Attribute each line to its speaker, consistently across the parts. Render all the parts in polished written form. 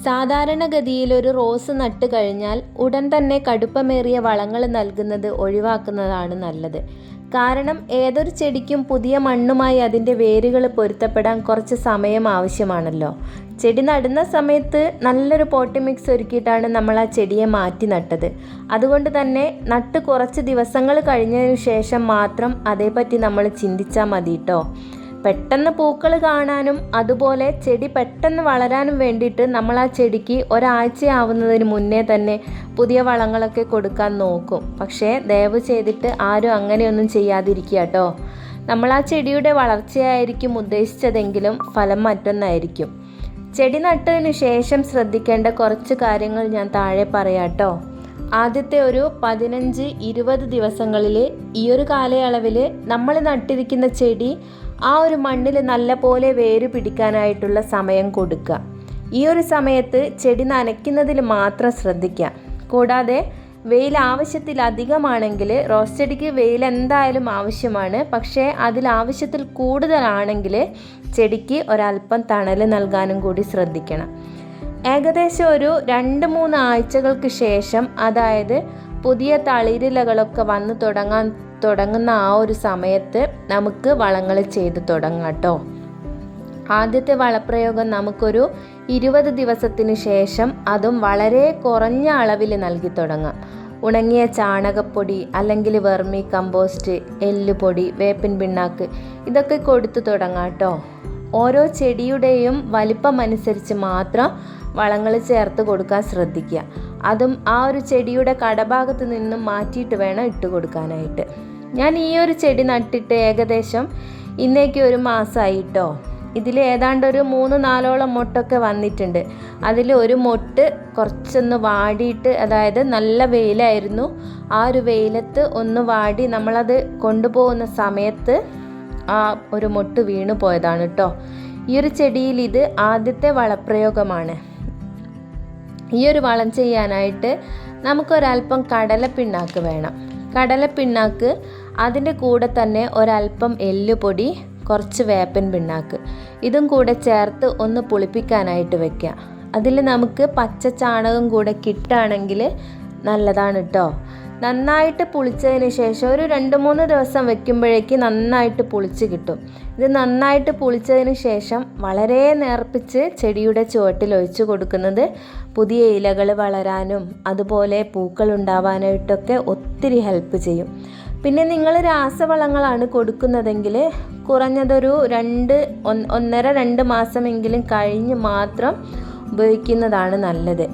Speaker 1: സാധാരണഗതിയിൽ ഒരു റോസ് നട്ട് കഴിഞ്ഞാൽ ഉടൻ തന്നെ കടുപ്പമേറിയ വളങ്ങൾ നൽകുന്നത് ഒഴിവാക്കുന്നതാണ് നല്ലത്. കാരണം ഏതൊരു ചെടിക്കും പുതിയ മണ്ണുമായി അതിൻ്റെ വേരുകൾ പൊരുത്തപ്പെടാൻ കുറച്ച് സമയം ആവശ്യമാണല്ലോ. ചെടി നടുന്ന സമയത്ത് നല്ലൊരു പോട്ടി മിക്സ് ഒരുക്കിയിട്ടാണ് നമ്മൾ ആ ചെടിയെ മാറ്റി നട്ടത്. അതുകൊണ്ട് തന്നെ നട്ട് കുറച്ച് ദിവസങ്ങൾ കഴിഞ്ഞതിന് ശേഷം മാത്രം അതേപ്പറ്റി നമ്മൾ ചിന്തിച്ചാൽ മതി കേട്ടോ. പെട്ടെന്ന് പൂക്കൾ കാണാനും അതുപോലെ ചെടി പെട്ടെന്ന് വളരാനും വേണ്ടിയിട്ട് നമ്മൾ ആ ചെടിക്ക് ഒരാഴ്ചയാവുന്നതിന് മുന്നേ തന്നെ പുതിയ വളങ്ങളൊക്കെ കൊടുക്കാൻ നോക്കും. പക്ഷേ ദയവ് ചെയ്തിട്ട് ആരും അങ്ങനെയൊന്നും ചെയ്യാതിരിക്കുക കേട്ടോ. നമ്മൾ ആ ചെടിയുടെ വളർച്ചയായിരിക്കും ഉദ്ദേശിച്ചതെങ്കിലും ഫലം മറ്റൊന്നായിരിക്കും. ചെടി നട്ടതിന് ശേഷം ശ്രദ്ധിക്കേണ്ട കുറച്ച് കാര്യങ്ങൾ ഞാൻ താഴെ പറയാം കേട്ടോ. ആദ്യത്തെ ഒരു 15-20 ദിവസങ്ങളിൽ ഈ ഒരു കാലയളവിൽ നമ്മൾ നട്ടിരിക്കുന്ന ചെടി ആ ഒരു മണ്ണിൽ നല്ലപോലെ വേര് പിടിക്കാനായിട്ടുള്ള സമയം കൊടുക്കുക. ഈ ഒരു സമയത്ത് ചെടി നനയ്ക്കുന്നതിൽ മാത്രം ശ്രദ്ധിക്കുക. കൂടാതെ വെയിൽ ആവശ്യത്തിലധികമാണെങ്കിൽ, റോസ് ചെടിക്ക് വെയിൽ എന്തായാലും ആവശ്യമാണ്, പക്ഷേ അതിൽ ആവശ്യത്തിൽ കൂടുതലാണെങ്കിൽ ചെടിക്ക് ഒരല്പം തണൽ നൽകാനും കൂടി ശ്രദ്ധിക്കണം. ഏകദേശം ഒരു 2-3 ആഴ്ചകൾക്ക് ശേഷം, അതായത് പുതിയ തളിരിലകളൊക്കെ വന്ന് തുടങ്ങുന്ന ആ ഒരു സമയത്ത് നമുക്ക് വളങ്ങൾ ചെയ്ത് തുടങ്ങാം കേട്ടോ. ആദ്യത്തെ വളപ്രയോഗം നമുക്കൊരു 20 ദിവസത്തിന് ശേഷം, അതും വളരെ കുറഞ്ഞ അളവിൽ നൽകി തുടങ്ങാം. ഉണങ്ങിയ ചാണകപ്പൊടി അല്ലെങ്കിൽ വെർമി കമ്പോസ്റ്റ്, എല്ലുപൊടി, വേപ്പിൻ പിണ്ണാക്ക് ഇതൊക്കെ കൊടുത്തു തുടങ്ങാം കേട്ടോ. ഓരോ ചെടിയുടെയും വലിപ്പം അനുസരിച്ച് മാത്രം വളങ്ങൾ ചേർത്ത് കൊടുക്കാൻ ശ്രദ്ധിക്കുക. അതും ആ ഒരു ചെടിയുടെ കടഭാഗത്ത് നിന്നും മാറ്റിയിട്ട് വേണം ഇട്ട് കൊടുക്കാനായിട്ട്. ഞാൻ ഈ ഒരു ചെടി നട്ടിട്ട് ഏകദേശം ഇന്നേക്ക് ഒരു മാസമായി കേട്ടോ. ഇതിൽ ഏതാണ്ട് ഒരു 3-4 മൊട്ടൊക്കെ വന്നിട്ടുണ്ട്. അതിൽ ഒരു മൊട്ട് കുറച്ചൊന്ന് വാടിയിട്ട്, അതായത് നല്ല വെയിലായിരുന്നു, ആ ഒരു വെയിലത്ത് ഒന്ന് വാടി നമ്മളത് കൊണ്ടുപോകുന്ന സമയത്ത് ആ ഒരു മൊട്ട് വീണു പോയതാണ് കേട്ടോ. ഈ ഒരു ചെടിയിൽ ഇത് ആദ്യത്തെ വളപ്രയോഗമാണ്. ഈ ഒരു വളം ചെയ്യാനായിട്ട് നമുക്കൊരല്പം കടലപ്പിണ്ണാക്ക് വേണം. കടലപ്പിണ്ണാക്ക്, അതിൻ്റെ കൂടെ തന്നെ ഒരല്പം എല്ലുപൊടി, കുറച്ച് വേപ്പൻ പിണ്ണാക്ക്, ഇതും കൂടെ ചേർത്ത് ഒന്ന് പുളിപ്പിക്കാനായിട്ട് വെക്കുക. അതിൽ നമുക്ക് പച്ച ചാണകം കൂടെ കിട്ടുകയാണെങ്കിൽ നല്ലതാണ് കേട്ടോ. നന്നായിട്ട് പുളിച്ചതിന് ശേഷം ഒരു 2-3 ദിവസം വെക്കുമ്പോഴേക്ക് നന്നായിട്ട് പുളിച്ച് കിട്ടും. ഇത് നന്നായിട്ട് പുളിച്ചതിന് ശേഷം വളരെ നേർപ്പിച്ച് ചെടിയുടെ ചുവട്ടിൽ ഒഴിച്ചു കൊടുക്കുന്നത് പുതിയ ഇലകൾ വളരാനും അതുപോലെ പൂക്കൾ ഉണ്ടാവാനായിട്ടൊക്കെ ഒത്തിരി ഹെൽപ്പ് ചെയ്യും. പിന്നെ നിങ്ങൾ രാസവളങ്ങളാണ് കൊടുക്കുന്നതെങ്കിൽ കുറഞ്ഞതൊരു 1.5-2 മാസമെങ്കിലും കഴിഞ്ഞ് മാത്രം ഉപയോഗിക്കുന്നതാണ് നല്ലത്.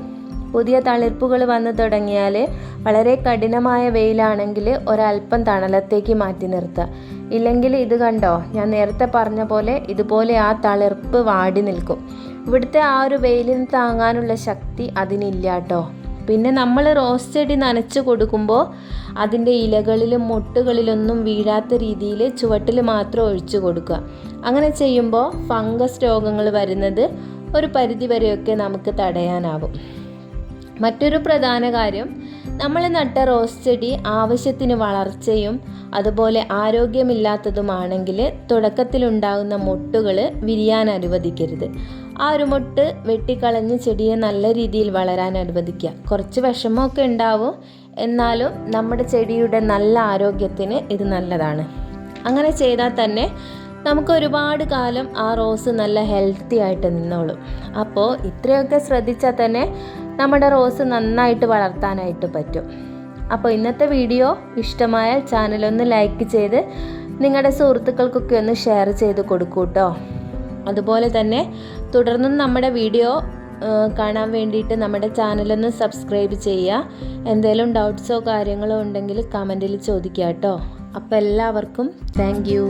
Speaker 1: പുതിയ തളിർപ്പുകൾ വന്നു തുടങ്ങിയാൽ, വളരെ കഠിനമായ വെയിലാണെങ്കിൽ ഒരല്പം തണലത്തേക്ക് മാറ്റി നിർത്തുക. ഇല്ലെങ്കിൽ ഇത് കണ്ടോ, ഞാൻ നേരത്തെ പറഞ്ഞ പോലെ ഇതുപോലെ ആ തളിർപ്പ് വാടി നിൽക്കും. ഇവിടുത്തെ ആ ഒരു വെയിലിന് താങ്ങാനുള്ള ശക്തി അതിനില്ല കേട്ടോ. പിന്നെ നമ്മൾ റോസ് ചെടി നനച്ച് കൊടുക്കുമ്പോൾ അതിൻ്റെ ഇലകളിലും മൊട്ടുകളിലൊന്നും വീഴാത്ത രീതിയിൽ ചുവട്ടിൽ മാത്രം ഒഴിച്ചു കൊടുക്കുക. അങ്ങനെ ചെയ്യുമ്പോൾ ഫംഗസ് രോഗങ്ങൾ വരുന്നത് ഒരു പരിധിവരെയൊക്കെ നമുക്ക് തടയാനാവും. മറ്റൊരു പ്രധാന കാര്യം, നമ്മൾ നട്ട റോസ് ചെടി ആവശ്യത്തിന് വളർച്ചയും അതുപോലെ ആരോഗ്യമില്ലാത്തതുമാണെങ്കിൽ തുടക്കത്തിലുണ്ടാകുന്ന മൊട്ടുകൾ വിരിയാൻ അനുവദിക്കരുത്. ആ ഒരു മൊട്ട് വെട്ടിക്കളഞ്ഞ് ചെടിയെ നല്ല രീതിയിൽ വളരാൻ അനുവദിക്കുക. കുറച്ച് വിഷമമൊക്കെ ഉണ്ടാവും, എന്നാലും നമ്മുടെ ചെടിയുടെ നല്ല ആരോഗ്യത്തിന് ഇത് നല്ലതാണ്. അങ്ങനെ ചെയ്താൽ തന്നെ നമുക്ക് ഒരുപാട് കാലം ആ റോസ് നല്ല ഹെൽത്തി ആയിട്ട് നിന്നോളും. അപ്പോൾ ഇത്രയൊക്കെ ശ്രദ്ധിച്ചാൽ തന്നെ നമ്മുടെ റോസ് നന്നായിട്ട് വളർത്താനായിട്ട് പറ്റും. അപ്പോൾ ഇന്നത്തെ വീഡിയോ ഇഷ്ടമായാൽ ചാനലൊന്ന് ലൈക്ക് ചെയ്ത് നിങ്ങളുടെ സുഹൃത്തുക്കൾക്കൊക്കെ ഒന്ന് ഷെയർ ചെയ്ത് കൊടുക്കൂ കേട്ടോ. അതുപോലെ തന്നെ തുടർന്നും നമ്മുടെ വീഡിയോ കാണാൻ വേണ്ടിയിട്ട് നമ്മുടെ ചാനലൊന്ന് സബ്സ്ക്രൈബ് ചെയ്യുക. എന്തെങ്കിലും ഡൗട്ട്സോ കാര്യങ്ങളോ ഉണ്ടെങ്കിൽ കമൻറ്റിൽ ചോദിക്കുക കേട്ടോ. അപ്പോൾ എല്ലാവർക്കും താങ്ക് യു.